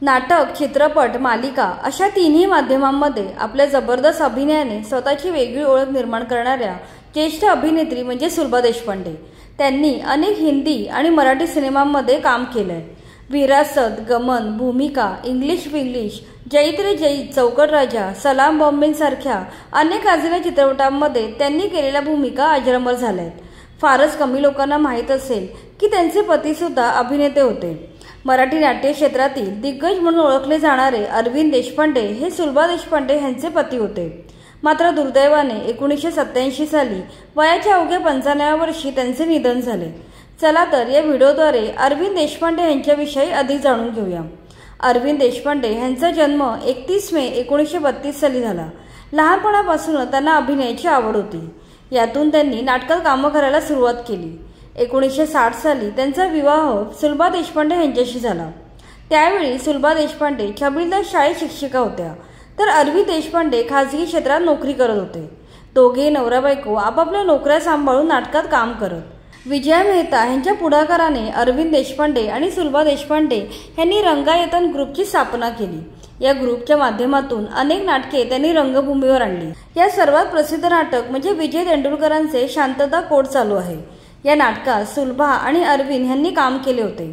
नाटक, चित्रपट, मालिका अशा तिन्ही माध्यमांमध्ये आपल्या जबरदस्त अभिनयाने स्वतःची वेगळी ओळख निर्माण करणाऱ्या ज्येष्ठ अभिनेत्री म्हणजे सुलभा देशपांडे। त्यांनी अनेक हिंदी आणि मराठी सिनेमांमध्ये काम केलंय। विरासत, गमन, भूमिका, इंग्लिश विंग्लिश, जैत रे जैत, चौकट राजा, सलाम बॉम्बे सारख्या अनेक गाजलेल्या चित्रपटांमध्ये त्यांनी केलेल्या भूमिका अजरामर झाल्यात। फारच कमी लोकांना माहीत असेल की त्यांचे पती सुद्धा अभिनेते होते। मराठी नाट्य क्षेत्रातील दिग्गज म्हणून ओळखले जाणारे अरविंद देशपांडे हे सुलभा देशपांडे यांचे पती होते। मात्र दुर्दैवाने 1987 साली वयाच्या अवघ्या 95व्या वर्षी त्यांचे निधन झाले। चला तर या व्हिडिओद्वारे अरविंद देशपांडे यांच्याविषयी अधिक जाणून घेऊया। अरविंद देशपांडे यांचा जन्म 31 मे 1932 साली झाला। लहानपणापासून त्यांना अभिनयाची आवड होती। यातून त्यांनी नाटकात कामं करायला सुरुवात केली। 1960 साली त्यांचा विवाह सुलभा देशपांडे यांच्याशी झाला। त्यावेळी सुलभा देशपांडे छबिलदार शाळेत शिक्षिका होत्या, तर अरविंद देशपांडे खाजगी क्षेत्रात नोकरी करत होते। दोघे नवरा बायको आपापल्या नोकऱ्या सांभाळून नाटकात काम करत। विजया मेहता यांच्या पुढाकाराने अरविंद देशपांडे आणि सुलभा देशपांडे यांनी रंगायतन ग्रुपची स्थापना केली। या ग्रुपच्या माध्यमातून अनेक नाटके त्यांनी रंगभूमीवर आणली। या सर्वात प्रसिद्ध नाटक म्हणजे विजय तेंडुलकरांचे शांतता कोर्ट चालू आहे। या नाटकात सुलभा आणि अरविंद यांनी काम केले होते।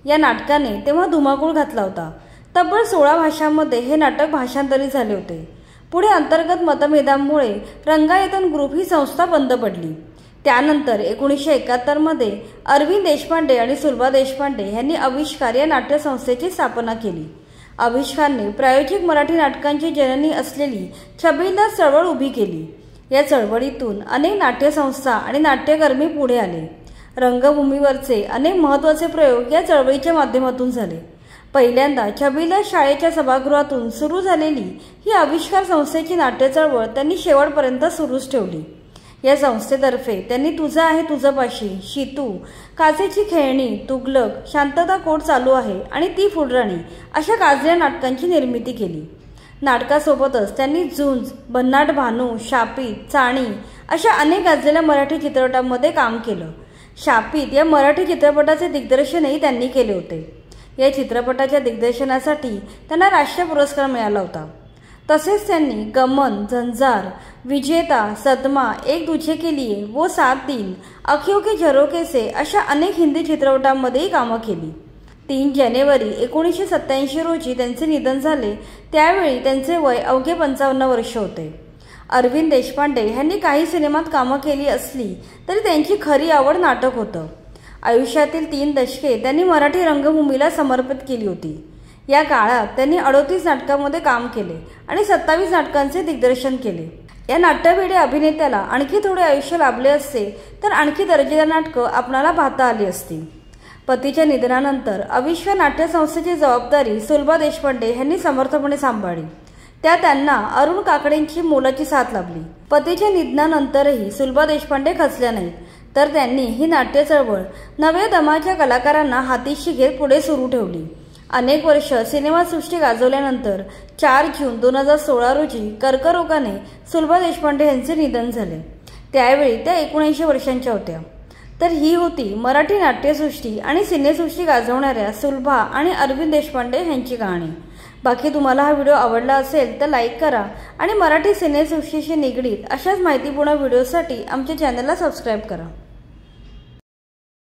या नाटकाने तेव्हा धुमाकूळ घातला होता। तब्बल 16 भाषांमध्ये हे नाटक भाषांतरित झाले होते। पुढे अंतर्गत मतभेदांमुळे रंगायतन ग्रुप ही संस्था बंद पडली। त्यानंतर 1971 मध्ये अरविंद देशपांडे आणि सुलभा देशपांडे यांनी आविष्कार या नाट्यसंस्थेची स्थापना केली। आविष्कारने प्रायोजिक मराठी नाटकांची जननी असलेली छबिलदार चळवळ उभी केली। या चळवळीतून अनेक नाट्यसंस्था आणि नाट्यकर्मी पुढे आले। रंगभूमीवरचे अनेक महत्त्वाचे प्रयोग या चळवळीच्या माध्यमातून झाले। पहिल्यांदा छबिलदार शाळेच्या सभागृहातून सुरू झालेली ही आविष्कार संस्थेची नाट्य चळवळ त्यांनी शेवटपर्यंत सुरूच ठेवली। या संस्थेतर्फे त्यांनी तुझं आहे तुझपाशी, शितू, काचेची खेळणी, तुगलक, शांतता कोर्ट चालू आहे आणि ती फुलराणी अशा गाजलेल्या नाटकांची निर्मिती केली। नाटकासोबतच त्यांनी झुंज, भन्नाट भानू, शापित, चाणी अशा अनेक गाजलेल्या मराठी चित्रपटांमध्ये काम केलं। शापित या मराठी चित्रपटाचे दिग्दर्शनही त्यांनी केले होते। या चित्रपटाच्या दिग्दर्शनासाठी त्यांना राष्ट्रीय पुरस्कार मिळाला होता। तसेच त्यांनी गमन, झंजार, विजेता, सदमा, एक दूजे के लिए, वो 7 दिन, आँखों के झरोखे से अशा अनेक हिंदी चित्रपटांमध्येही कामं केली। 3 जानेवारी 1987 रोजी त्यांचे निधन झाले। त्यावेळी त्यांचे वय अवघे 55 वर्ष होते। अरविंद देशपांडे यांनी काही सिनेमात कामं केली असली तरी त्यांची खरी आवड नाटक होतं। आयुष्यातील 3 दशके त्यांनी मराठी रंगभूमीला समर्पित केली होती। या काळात त्यांनी 38 नाटकांमध्ये काम केले आणि 27 नाटकांचे दिग्दर्शन केले। या नाट्यवेडे अभिनेत्याला आणखी थोडे आयुष्य लाभले असते तर आणखी दर्जेदार नाटकं आपणाला पाहता आली असती। पतीच्या निधनानंतर आविष्कार नाट्य संस्थेची जबाबदारी सुलभा देशपांडे यांनी समर्थपणे सांभाळली। त्यांना अरुण काकडेंची मोलाची साथ लाभली। पतीच्या निधनानंतरही सुलभा देशपांडे खचल्या नाहीत, तर त्यांनी ही नाट्य चळवळ नव्या दमाच्या कलाकारांना हातीशी घेत पुढे सुरू ठेवली। अनेक वर्ष सिनेमासृष्टी गाजवल्यानंतर 4 जून 2016 रोजी कर्करोगाने सुलभा देशपांडे यांचे निधन झाले। त्यावेळी त्या 79 वर्षांच्या होत्या। तर ही होती मराठी नाट्यसृष्टी आणि सिनेसृष्टी गाजवणाऱ्या सुलभा आणि अरविंद देशपांडे यांची कहाणी। बाकी तुम्हाला हा व्हिडिओ आवडला असेल तर लाईक करा आणि मराठी सिनेसृष्टीशी निगडीत अशाच माहितीपूर्ण व्हिडिओसाठी आमच्या चॅनलला सबस्क्राईब करा।